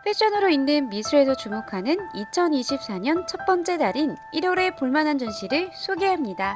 패션으로 있는 미술에서 주목하는 2024년 첫 번째 달인 1월에 볼만한 전시를 소개합니다.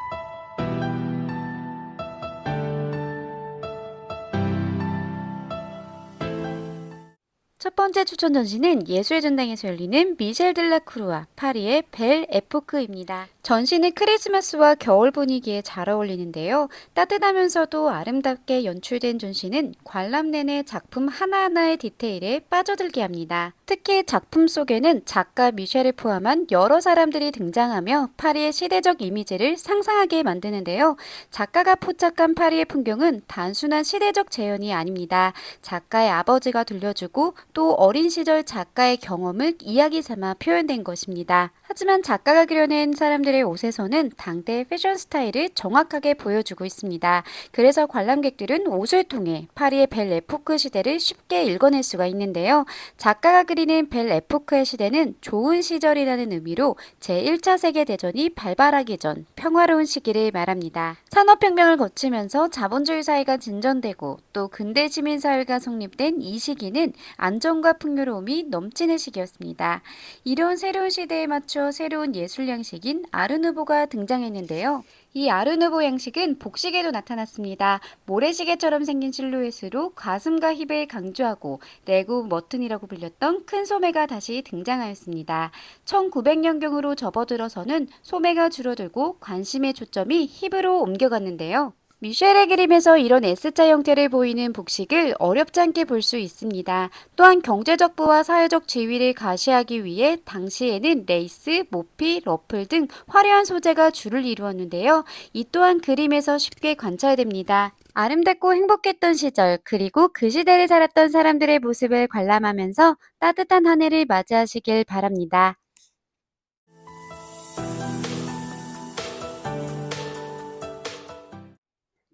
첫 번째 추천 전시는 예술의 전당에서 열리는 미셸 들라크루아 파리의 벨 에포크입니다. 전시는 크리스마스와 겨울 분위기에 잘 어울리는데요. 따뜻하면서도 아름답게 연출된 전시는 관람 내내 작품 하나하나의 디테일에 빠져들게 합니다. 특히 작품 속에는 작가 미셸을 포함한 여러 사람들이 등장하며 파리의 시대적 이미지를 상상하게 만드는데요. 작가가 포착한 파리의 풍경은 단순한 시대적 재현이 아닙니다. 작가의 아버지가 들려주고 또 어린 시절 작가의 경험을 이야기 삼아 표현된 것입니다. 하지만 작가가 그려낸 사람들의 옷에서는 당대의 패션 스타일을 정확하게 보여주고 있습니다. 그래서 관람객들은 옷을 통해 파리의 벨 에포크 시대를 쉽게 읽어낼 수가 있는데요. 작가가 그리는 벨 에포크의 시대는 좋은 시절이라는 의미로 제1차 세계대전이 발발하기 전 평화로운 시기를 말합니다. 산업혁명을 거치면서 자본주의 사회가 진전되고 또 근대 시민사회가 성립된 이 시기는 안정과 풍요로움이 넘치는 시기였습니다. 이런 새로운 시대에 맞춰 새로운 예술 양식인 아르누보가 등장했는데요. 이 아르누보 양식은 복식에도 나타났습니다. 모래시계처럼 생긴 실루엣으로 가슴과 힙을 강조하고 레고 머튼이라고 불렸던 큰 소매가 다시 등장하였습니다. 1900년경으로 접어들어서는 소매가 줄어들고 관심의 초점이 힙으로 옮겨갔는데요. 미셸의 그림에서 이런 S자 형태를 보이는 복식을 어렵지 않게 볼 수 있습니다. 또한 경제적 부와 사회적 지위를 가시하기 위해 당시에는 레이스, 모피, 러플 등 화려한 소재가 주를 이루었는데요. 이 또한 그림에서 쉽게 관찰됩니다. 아름답고 행복했던 시절, 그리고 그 시대를 살았던 사람들의 모습을 관람하면서 따뜻한 한 해를 맞이하시길 바랍니다.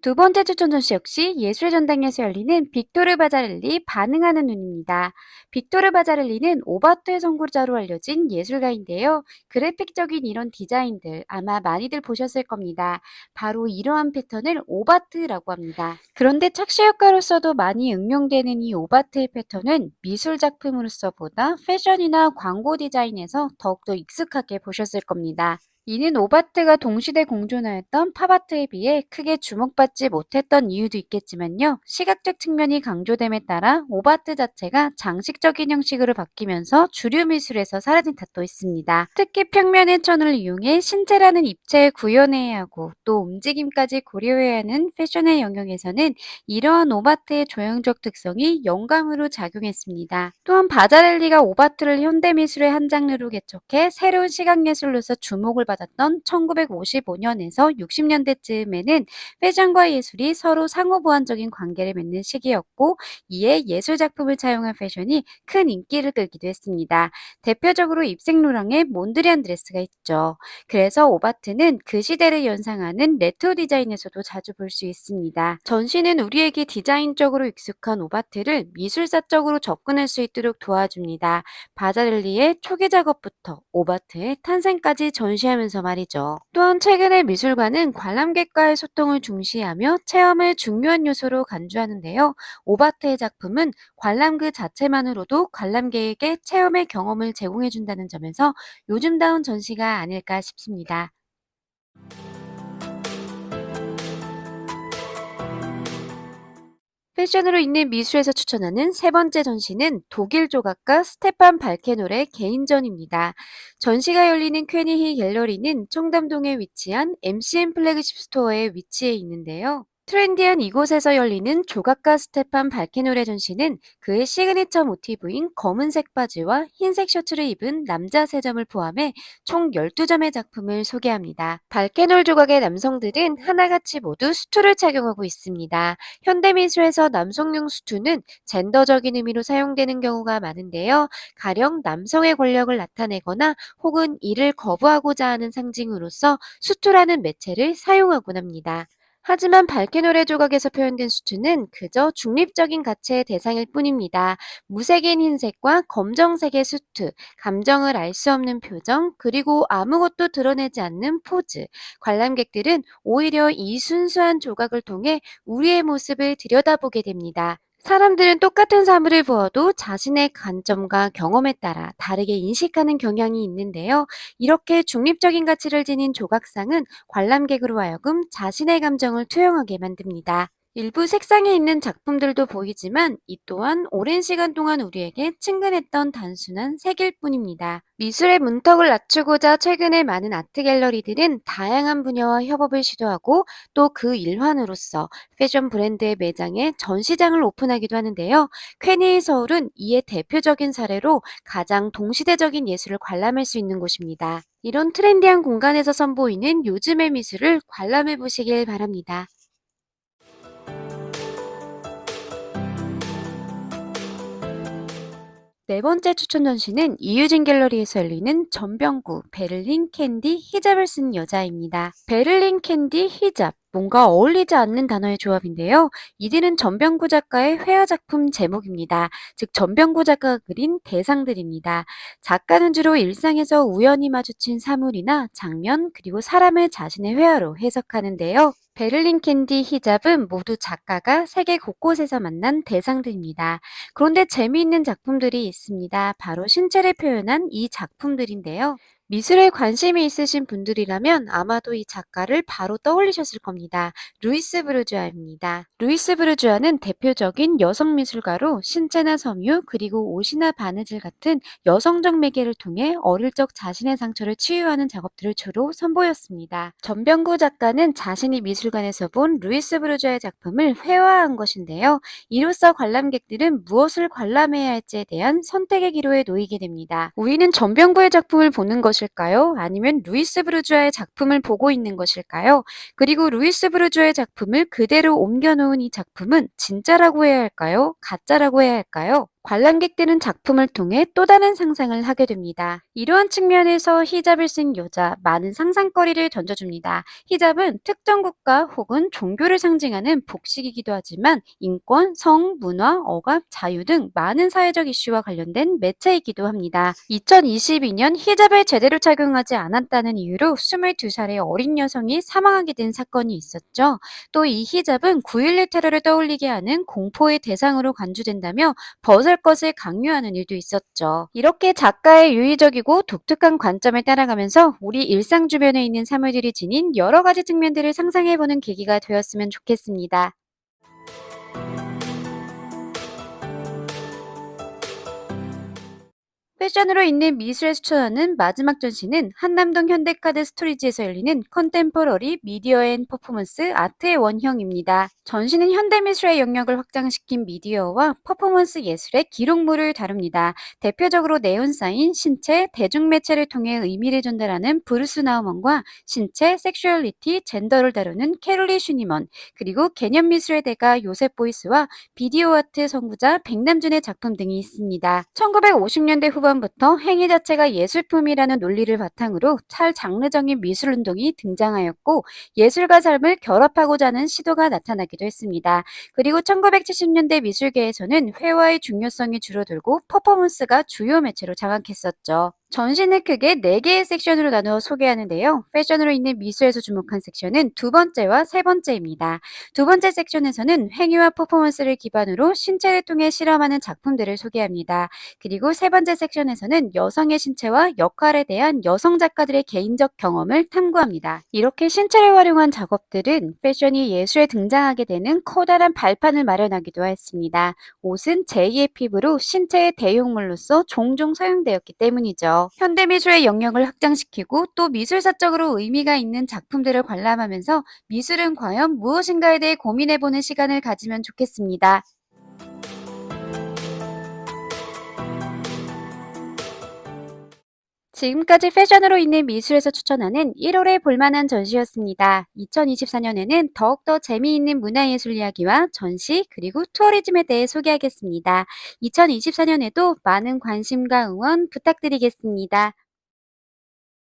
두 번째 추천 전시 역시 예술의 전당에서 열리는 빅토르 바자렐리 반응하는 눈입니다. 빅토르 바자렐리는 오바트의 선구자로 알려진 예술가인데요. 그래픽적인 이런 디자인들 아마 많이들 보셨을 겁니다. 바로 이러한 패턴을 오바트라고 합니다. 그런데 착시효과로서도 많이 응용되는 이 오바트의 패턴은 미술 작품으로서보다 패션이나 광고 디자인에서 더욱더 익숙하게 보셨을 겁니다. 이는 오바트가 동시대 공존하였던 팝아트에 비해 크게 주목받지 못했던 이유도 있겠지만요. 시각적 측면이 강조됨에 따라 오바트 자체가 장식적인 형식으로 바뀌면서 주류 미술에서 사라진 탓도 있습니다. 특히 평면의 천을 이용해 신체라는 입체를 구현해야 하고 또 움직임까지 고려해야 하는 패션의 영역에서는 이러한 오바트의 조형적 특성이 영감으로 작용했습니다. 또한 바자렐리가 오바트를 현대미술의 한 장르로 개척해 새로운 시각예술로서 주목을 받았던 1955년에서 60년대쯤에는 패션과 예술이 서로 상호보완적인 관계를 맺는 시기였고 이에 예술 작품을 차용한 패션이 큰 인기를 끌기도 했습니다. 대표적으로 입생로랑의 몬드리안 드레스가 있죠. 그래서 오바트는 그 시대를 연상하는 레트로 디자인에서도 자주 볼 수 있습니다. 전시는 우리에게 디자인적으로 익숙한 오바트를 미술사적으로 접근할 수 있도록 도와줍니다. 바자렐리의 초기 작업부터 오바트의 탄생까지 전시하면서 말이죠. 또한 최근의 미술관은 관람객과의 소통을 중시하며 체험을 중요한 요소로 간주하는데요. 오바트의 작품은 관람 그 자체만으로도 관람객에게 체험의 경험을 제공해준다는 점에서 요즘다운 전시가 아닐까 싶습니다. 패션으로 있는 미술에서 추천하는 세 번째 전시는 독일 조각가 스테판 발케놀의 개인전입니다. 전시가 열리는 퀘니히 갤러리는 청담동에 위치한 MCM 플래그십 스토어에 위치해 있는데요. 트렌디한 이곳에서 열리는 조각가 스테판 발케놀의 전시는 그의 시그니처 모티브인 검은색 바지와 흰색 셔츠를 입은 남자 3점을 포함해 총 12점의 작품을 소개합니다. 발케놀 조각의 남성들은 하나같이 모두 수트를 착용하고 있습니다. 현대미술에서 남성용 수트는 젠더적인 의미로 사용되는 경우가 많은데요. 가령 남성의 권력을 나타내거나 혹은 이를 거부하고자 하는 상징으로서 수트라는 매체를 사용하곤 합니다. 하지만 발케놀의 조각에서 표현된 수트는 그저 중립적인 가치의 대상일 뿐입니다. 무색인 흰색과 검정색의 수트, 감정을 알 수 없는 표정, 그리고 아무것도 드러내지 않는 포즈. 관람객들은 오히려 이 순수한 조각을 통해 우리의 모습을 들여다보게 됩니다. 사람들은 똑같은 사물을 보아도 자신의 관점과 경험에 따라 다르게 인식하는 경향이 있는데요. 이렇게 중립적인 가치를 지닌 조각상은 관람객으로 하여금 자신의 감정을 투영하게 만듭니다. 일부 색상이 있는 작품들도 보이지만 이 또한 오랜 시간 동안 우리에게 친근했던 단순한 색일 뿐입니다. 미술의 문턱을 낮추고자 최근에 많은 아트 갤러리들은 다양한 분야와 협업을 시도하고 또 그 일환으로서 패션 브랜드의 매장에 전시장을 오픈하기도 하는데요. 퀘니 서울은 이에 대표적인 사례로 가장 동시대적인 예술을 관람할 수 있는 곳입니다. 이런 트렌디한 공간에서 선보이는 요즘의 미술을 관람해 보시길 바랍니다. 네 번째 추천 전시는 이유진 갤러리에서 열리는 전병구 베를린 캔디 히잡을 쓴 여자입니다. 베를린 캔디 히잡. 뭔가 어울리지 않는 단어의 조합인데요. 이들은 전병구 작가의 회화 작품 제목입니다. 즉 전병구 작가가 그린 대상들입니다. 작가는 주로 일상에서 우연히 마주친 사물이나 장면 그리고 사람을 자신의 회화로 해석하는데요. 베를린 캔디 히잡은 모두 작가가 세계 곳곳에서 만난 대상들입니다. 그런데 재미있는 작품들이 있습니다. 바로 신체를 표현한 이 작품들인데요. 미술에 관심이 있으신 분들이라면 아마도 이 작가를 바로 떠올리셨을 겁니다. 루이스 브루주아입니다. 루이스 브루주아는 대표적인 여성 미술가로 신체나 섬유 그리고 옷이나 바느질 같은 여성적 매개를 통해 어릴 적 자신의 상처를 치유하는 작업들을 주로 선보였습니다. 전병구 작가는 자신이 미술관에서 본 루이스 브루주아의 작품을 회화한 것인데요. 이로써 관람객들은 무엇을 관람해야 할지에 대한 선택의 기로에 놓이게 됩니다. 우리는 전병구의 작품을 보는 것일까요? 아니면 루이스 브루주아의 작품을 보고 있는 것일까요? 그리고 루이스 브루주아의 작품을 그대로 옮겨놓은 이 작품은 진짜라고 해야 할까요? 가짜라고 해야 할까요? 관람객들은 작품을 통해 또 다른 상상을 하게 됩니다. 이러한 측면에서 히잡을 쓴 여자, 많은 상상거리를 던져줍니다. 히잡은 특정 국가 혹은 종교를 상징하는 복식이기도 하지만 인권, 성, 문화, 억압, 자유 등 많은 사회적 이슈와 관련된 매체이기도 합니다. 2022년 히잡을 제대로 착용하지 않았다는 이유로 22살의 어린 여성이 사망하게 된 사건이 있었죠. 또 이 히잡은 9.11 테러를 떠올리게 하는 공포의 대상으로 간주된다며 벗을 것을 강요하는 일도 있었죠. 이렇게 작가의 유의적이고 독특한 관점을 따라가면서 우리 일상 주변에 있는 사물들이 지닌 여러 가지 측면들을 상상해보는 계기가 되었으면 좋겠습니다. 패션으로 있는 미술에 추천하는 마지막 전시는 한남동 현대카드 스토리지에서 열리는 컨템포러리 미디어 앤 퍼포먼스 아트의 원형입니다. 전시는 현대미술의 영역을 확장시킨 미디어와 퍼포먼스 예술의 기록물을 다룹니다. 대표적으로 네온사인, 신체, 대중매체를 통해 의미를 전달하는 브루스 나우먼과 신체, 섹슈얼리티, 젠더를 다루는 캐롤리 슈니먼, 그리고 개념미술의 대가 요셉 보이스와 비디오 아트 선구자 백남준의 작품 등이 있습니다. 1950년대 후반부터 행위 자체가 예술품이라는 논리를 바탕으로 탈장르적인 미술운동이 등장하였고 예술과 삶을 결합하고자 하는 시도가 나타나기도 했습니다. 그리고 1970년대 미술계에서는 회화의 중요성이 줄어들고 퍼포먼스가 주요 매체로 장악했었죠. 전시는 크게 4개의 섹션으로 나누어 소개하는데요. 패션으로 있는 미술에서 주목한 섹션은 두 번째와 세 번째입니다. 두 번째 섹션에서는 행위와 퍼포먼스를 기반으로 신체를 통해 실험하는 작품들을 소개합니다. 그리고 세 번째 섹션에서는 여성의 신체와 역할에 대한 여성 작가들의 개인적 경험을 탐구합니다. 이렇게 신체를 활용한 작업들은 패션이 예술에 등장하게 되는 커다란 발판을 마련하기도 했습니다. 옷은 제2의 피부로 신체의 대용물로서 종종 사용되었기 때문이죠. 현대미술의 영역을 확장시키고 또 미술사적으로 의미가 있는 작품들을 관람하면서 미술은 과연 무엇인가에 대해 고민해보는 시간을 가지면 좋겠습니다. 지금까지 패션으로 있는 미술에서 추천하는 1월에 볼만한 전시였습니다. 2024년에는 더욱더 재미있는 문화예술 이야기와 전시 그리고 투어리즘에 대해 소개하겠습니다. 2024년에도 많은 관심과 응원 부탁드리겠습니다.